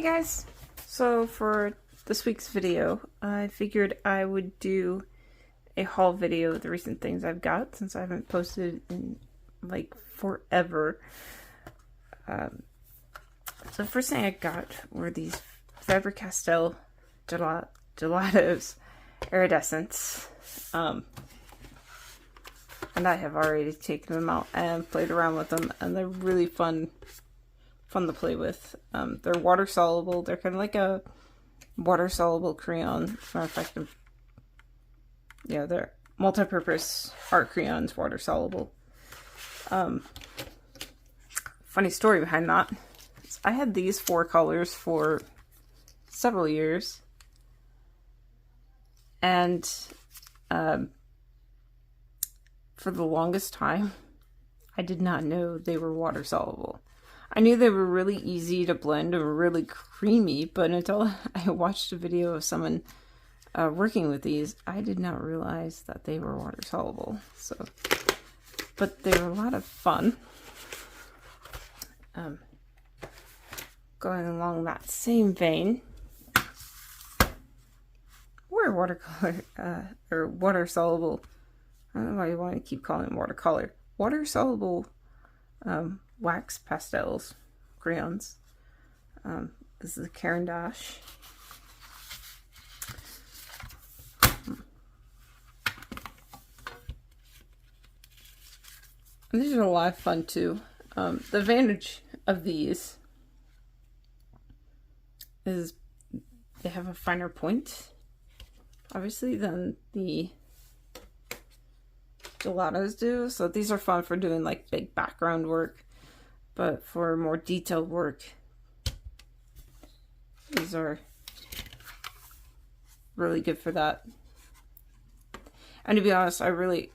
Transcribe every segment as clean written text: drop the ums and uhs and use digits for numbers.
guys! So for this week's video, I figured I would do a haul video of the recent things I've got since I haven't posted in like forever. So the first thing I got were these Faber-Castell Gelatos Iridescents. And I have already taken them out and played around with them, and they're really fun to play with. They're water soluble. They're kind of like a water soluble crayon. As a matter of fact, yeah, they're multi-purpose art crayons, water soluble. Funny story behind that. I had these 4 colors for several years, and for the longest time, I did not know they were water soluble. I knew they were really easy to blend and really creamy, but until I watched a video of someone working with these, I did not realize that they were water soluble. So, but they were a lot of fun. Going along that same vein, we're watercolor or water soluble. I don't know why you want to keep calling them watercolor. Water soluble wax pastels, crayons. This is a Caran d'Ache. And these are a lot of fun too. The advantage of these is they have a finer point, obviously, than the gelatos do. So these are fun for doing like big background work, but for more detailed work, these are really good for that. And to be honest, I really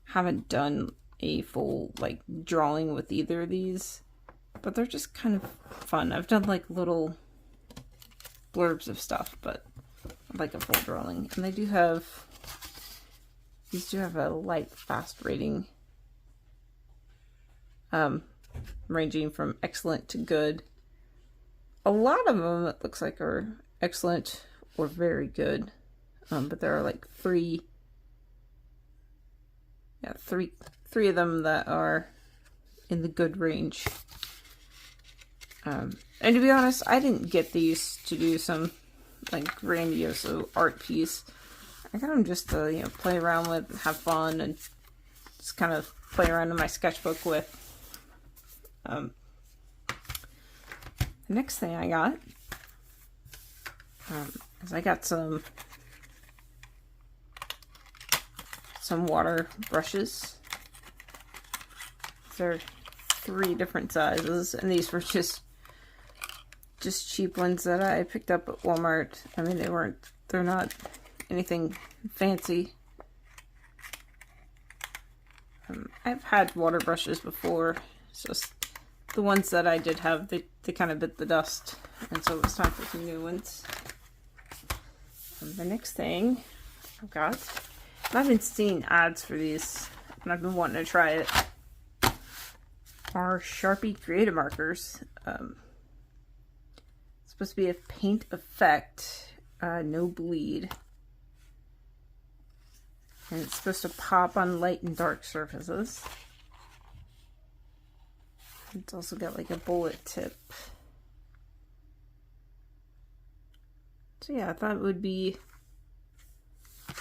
haven't done a full like drawing with either of these, but they're just kind of fun. I've done like little blurbs of stuff, but like a full drawing. And they do have, these do have a light fast rating, ranging from excellent to good. A lot of them, it looks like, are excellent or very good, but there are like three of them that are in the good range. And to be honest, I didn't get these to do some like grandiose art piece. I got them just to, you know, play around with, have fun, and just kind of play around in my sketchbook with. The next thing I got is I got some water brushes. They're 3 different sizes, and these were just cheap ones that I picked up at Walmart. I mean, they're not anything fancy. I've had water brushes before. It's just the ones that I did have, they kind of bit the dust, and so it was time for some new ones. And the next thing I've got, and I've been seeing ads for these, and I've been wanting to try it, are Sharpie Creative Markers. It's supposed to be a paint effect, no bleed. And it's supposed to pop on light and dark surfaces. It's also got like a bullet tip. So yeah, I thought it would be,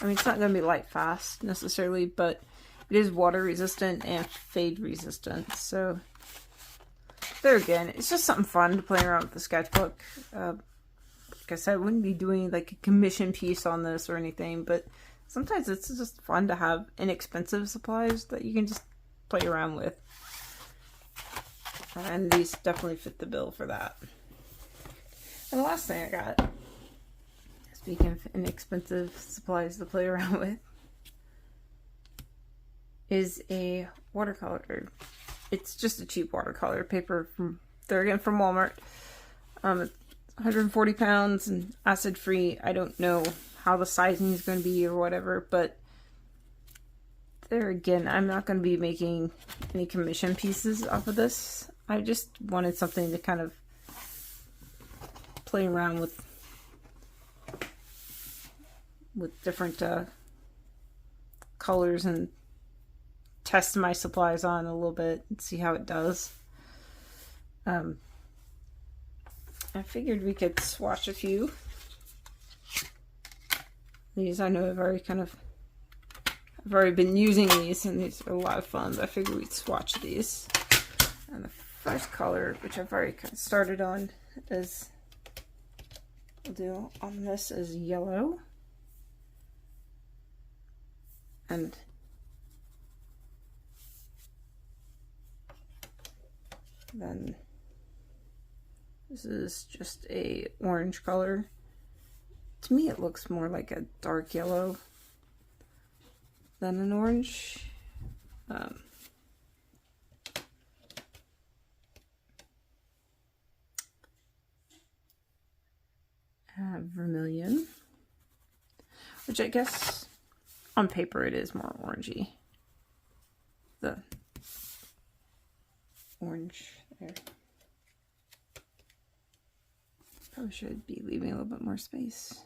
I mean, it's not going to be light fast necessarily, but it is water resistant and fade resistant. So there again, it's just something fun to play around with the sketchbook. Like I said, I wouldn't be doing like a commission piece on this or anything, but sometimes it's just fun to have inexpensive supplies that you can just play around with. And these definitely fit the bill for that. And the last thing I got, speaking of inexpensive supplies to play around with, is a watercolor. It's just a cheap watercolor paper from, they're again from Walmart. It's 140 pounds and acid free. I don't know how the sizing is going to be or whatever, but there again, I'm not going to be making any commission pieces off of this. I just wanted something to kind of play around with different colors and test my supplies on a little bit and see how it does. I figured we could swatch a few. These I know I've already been using these, and these are a lot of fun, but I figured we'd swatch these. And the first color, which I've already kind of started on, is, we'll do on this, is yellow. And then this is just a orange color. To me it looks more like a dark yellow than an orange. Vermilion, which I guess on paper it is more orangey. The orange there. Probably should be leaving a little bit more space.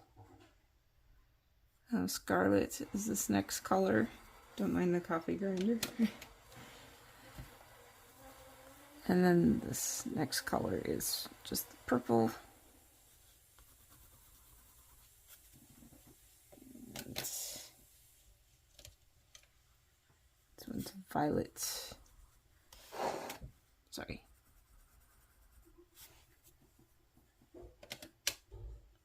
Scarlet is this next color. Don't mind the coffee grinder. And then this next color is just the purple. This one's violet. Sorry.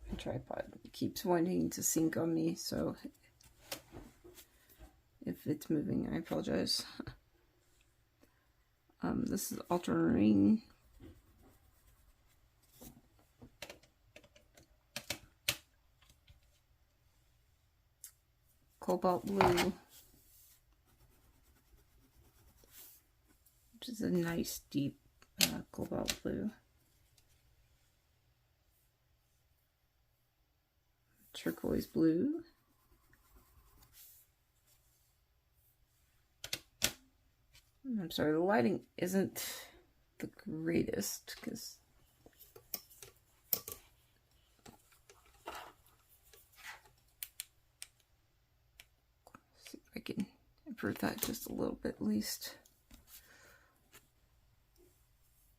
My tripod keeps wanting to sync on me, so if it's moving, I apologize. This is ultramarine. Cobalt blue, which is a nice deep cobalt blue. Turquoise blue. I'm sorry, the lighting isn't the greatest because see if I can improve that just a little bit at least.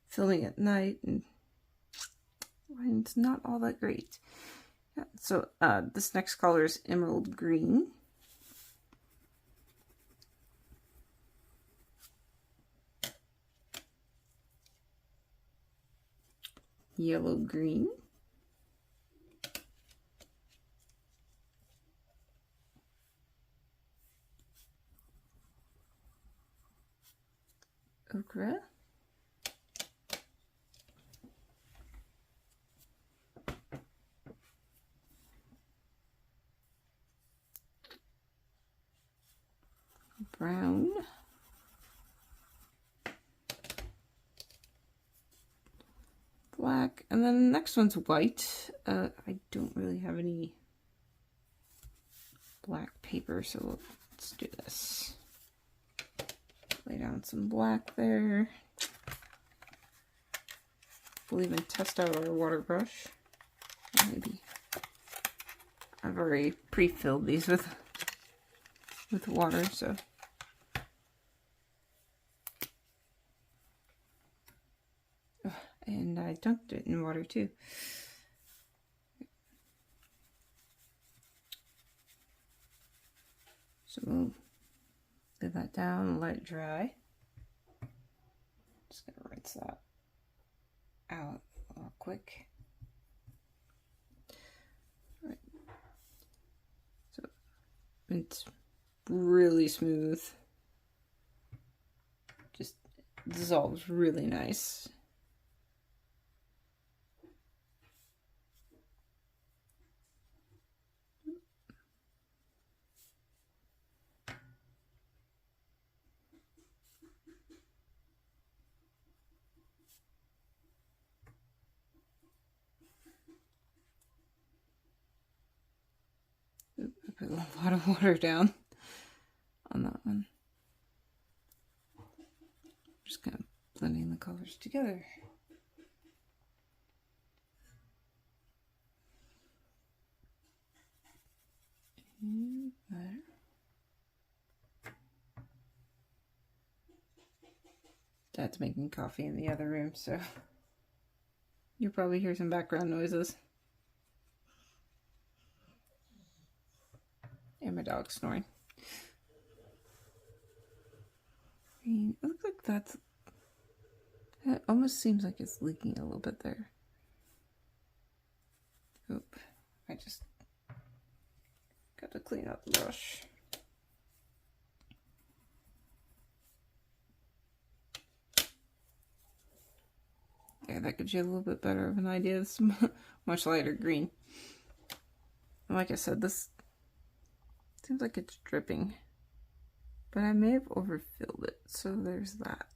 Filming at night and lighting's not all that great. Yeah, so this next color is emerald green. Yellow green. Ochre. Brown. Black, and then the next one's white. I don't really have any black paper, so let's do this. Lay down some black there. We'll even test out our water brush. Maybe I've already pre-filled these with water, so. And I dunked it in water too. So we'll lay that down and let it dry. Just gonna rinse that out real quick. All right. So it's really smooth. Just dissolves really nice. I put a lot of water down on that one. Just kind of blending the colors together. There. Dad's making coffee in the other room, so you'll probably hear some background noises. And my dog snoring. It looks like it almost seems like it's leaking a little bit there. Oop, I just got to clean out the brush. Yeah, that gives you a little bit better of an idea. It's much lighter green. And like I said, this seems like it's dripping, but I may have overfilled it, so there's that.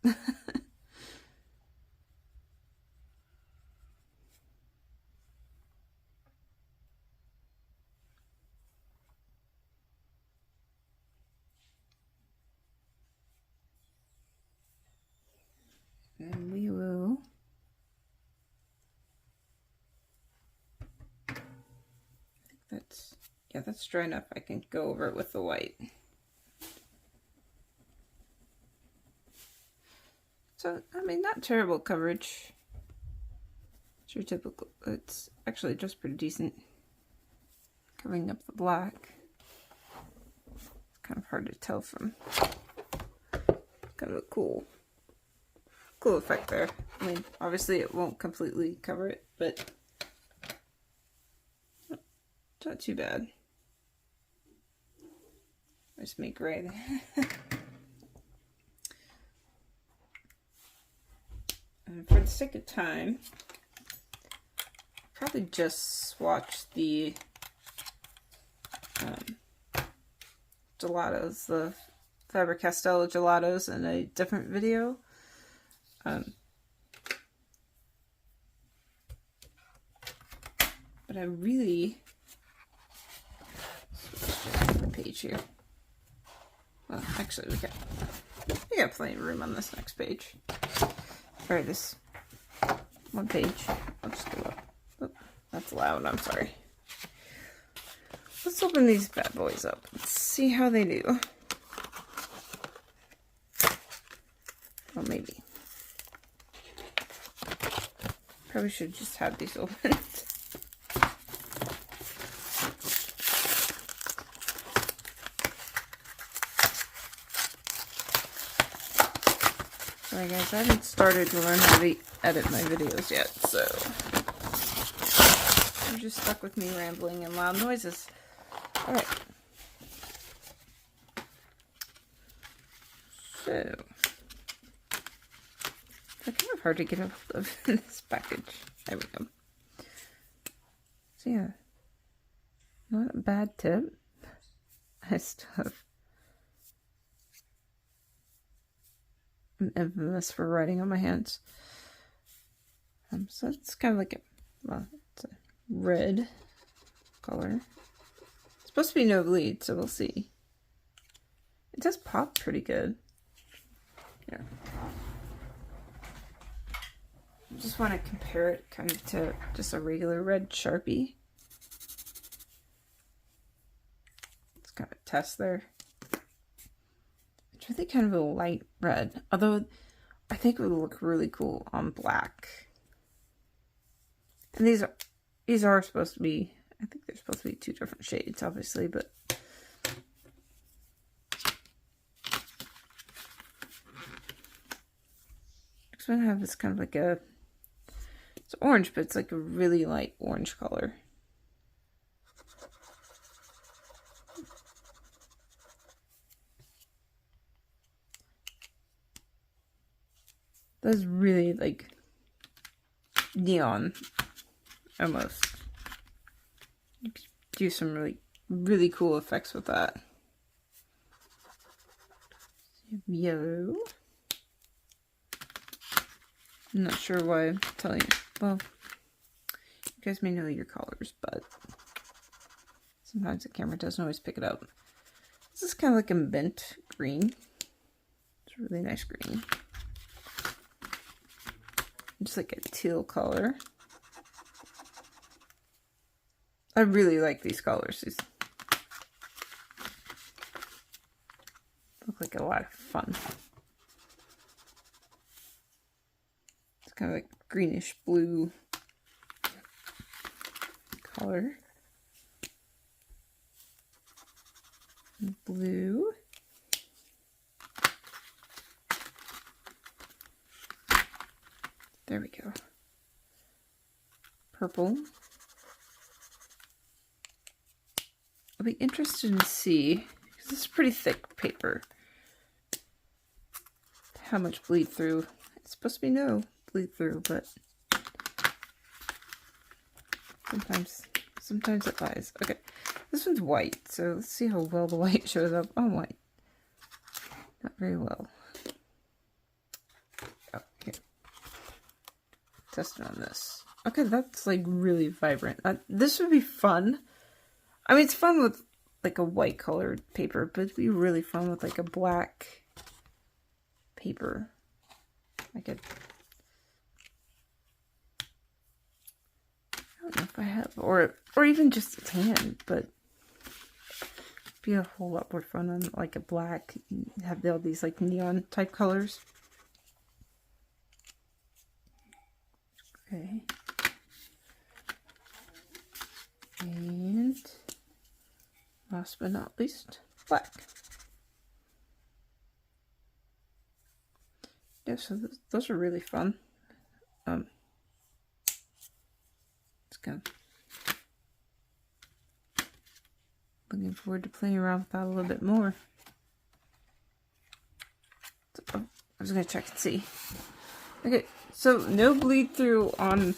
And we will that's dry enough. I can go over it with the white. So, I mean, not terrible coverage. It's your typical, it's actually just pretty decent. Covering up the black. It's kind of hard to tell from. Kind of a cool effect there. I mean, obviously it won't completely cover it, but it's not too bad. I just make gray. And for the sake of time, I'll probably just swatch the gelatos, the Faber-Castell gelatos in a different video. But I really switch the page here. Well, actually, we got plenty of room on this next page. Or this one page. I'll just go up. Oh, that's loud. I'm sorry. Let's open these bad boys up. Let's see how they do. Well, maybe. Probably should just have these opened. Sorry guys, I haven't started to learn how to edit my videos yet, so you're just stuck with me rambling and loud noises. Alright. So, it's kind of hard to get a hold of in this package. There we go. So yeah, not a bad tip. I still have, I'm infamous for writing on my hands. So it's kind of like it's a red color. It's supposed to be no bleed, so we'll see. It does pop pretty good. Here. I just want to compare it kind of to just a regular red Sharpie. It's kind of a test there. It's really kind of a light red, although I think it would look really cool on black. And these are supposed to be, I think they're supposed to be two different shades, obviously, but next one I have is kind of like a, it's orange, but it's like a really light orange color. That's really like neon, almost. You could do some really cool effects with that. Yellow. I'm not sure why I'm telling you. Well, you guys may know your colors, but sometimes the camera doesn't always pick it up. This is kind of like a mint green. It's a really nice green. Just like a teal color. I really like these colors. like a lot of fun. It's kind of like greenish blue color. Blue. There we go. Purple. I'll be interested to see, because this is pretty thick paper, how much bleed through. It's supposed to be no bleed through, but sometimes it lies. Okay, this one's white, so let's see how well the white shows up on white. Not very well. Oh, here. Test it on this. Okay, that's like really vibrant. This would be fun. I mean, it's fun with like a white colored paper, but it'd be really fun with like a black paper. I don't know if I have, or even just a tan, but it'd be a whole lot more fun on like a black. Have all these like neon type colors. Okay. And last but not least, black. Yeah, so those are really fun. It's kind of looking forward to playing around with that a little bit more. So, I was gonna check and see. Okay, so no bleed through on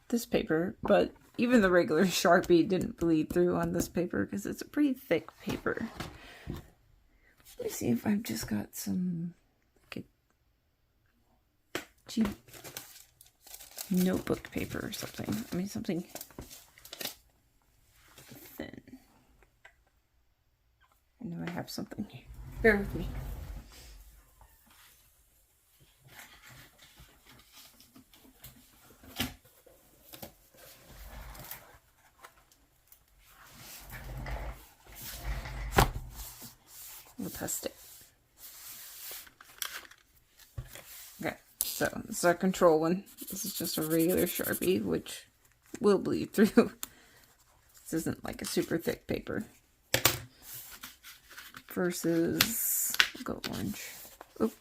this paper, but even the regular Sharpie didn't bleed through on this paper because it's a pretty thick paper. Let me see if I've just got some like a cheap notebook paper or something. I mean, something thin. I know I have something here. Bear with me. We'll test it. Okay, so this is our control one. This is just a regular Sharpie, which will bleed through. This isn't like a super thick paper. Versus, we'll go orange. Oop,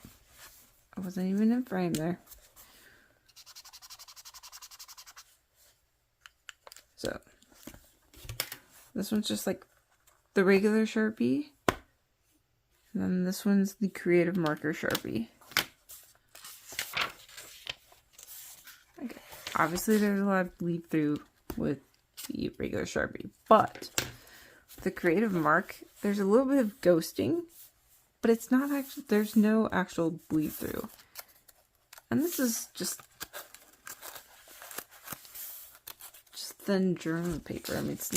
I wasn't even in frame there. So, this one's just like the regular Sharpie. And then this one's the Creative Marker Sharpie. Okay. Obviously there's a lot of bleed through with the regular Sharpie, but the Creative Mark, there's a little bit of ghosting, but it's not actually, there's no actual bleed through. And this is just thin journal paper. I mean, it's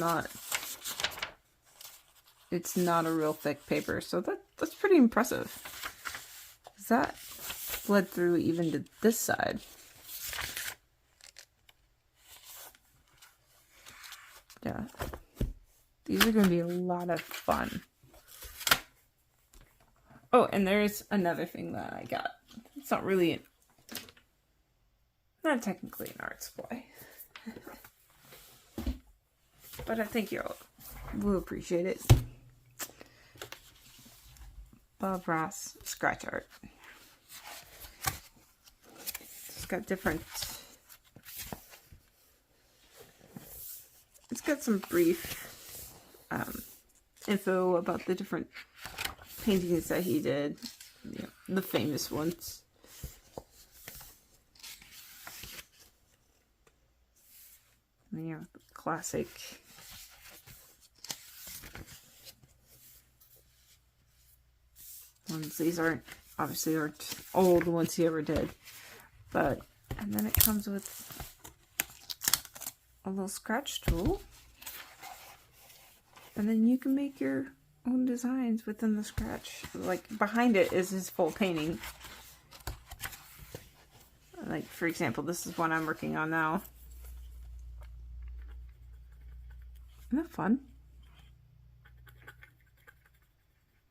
not a real thick paper, so that's pretty impressive. That bled through even to this side. Yeah. These are going to be a lot of fun. Oh, and there's another thing that I got. It's not really, not technically an art supply. But I think y'all will appreciate it. Bob Ross scratch art. It's got different, it's got some brief info about the different paintings that he did, you know, the famous ones. You know, classic ones. These aren't all the ones he ever did, but, and then it comes with a little scratch tool, and then you can make your own designs within the scratch. Like behind it is his full painting. Like for example, this is one I'm working on now. Isn't that fun?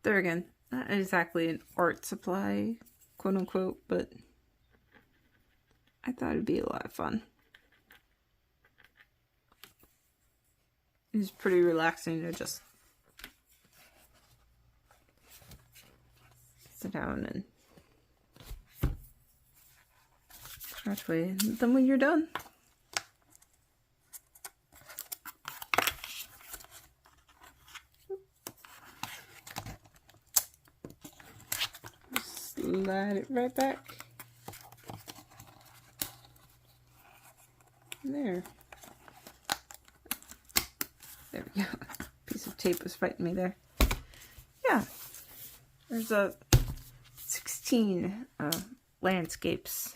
There again, not exactly an art supply, quote unquote, but I thought it'd be a lot of fun. It was pretty relaxing to just sit down and scratch away. And then when you're done, slide it right back. There. There we go. Piece of tape was fighting me there. Yeah. There's a 16 landscapes.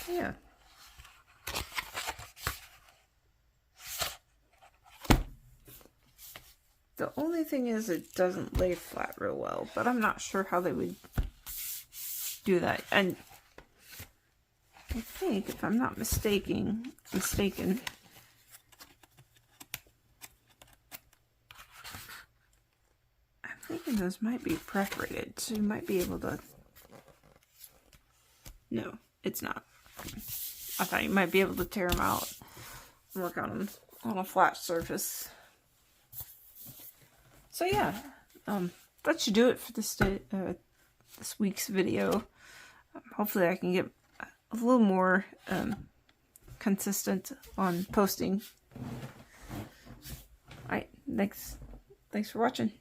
Yeah. The only thing is it doesn't lay flat real well, but I'm not sure how they would do that. And I think, if I'm not mistaken, I'm thinking those might be perforated, so you might be able to... No, it's not. I thought you might be able to tear them out and work on them on a flat surface. So yeah, that should do it for this week's video. Hopefully I can get a little more consistent on posting. Alright, thanks for watching.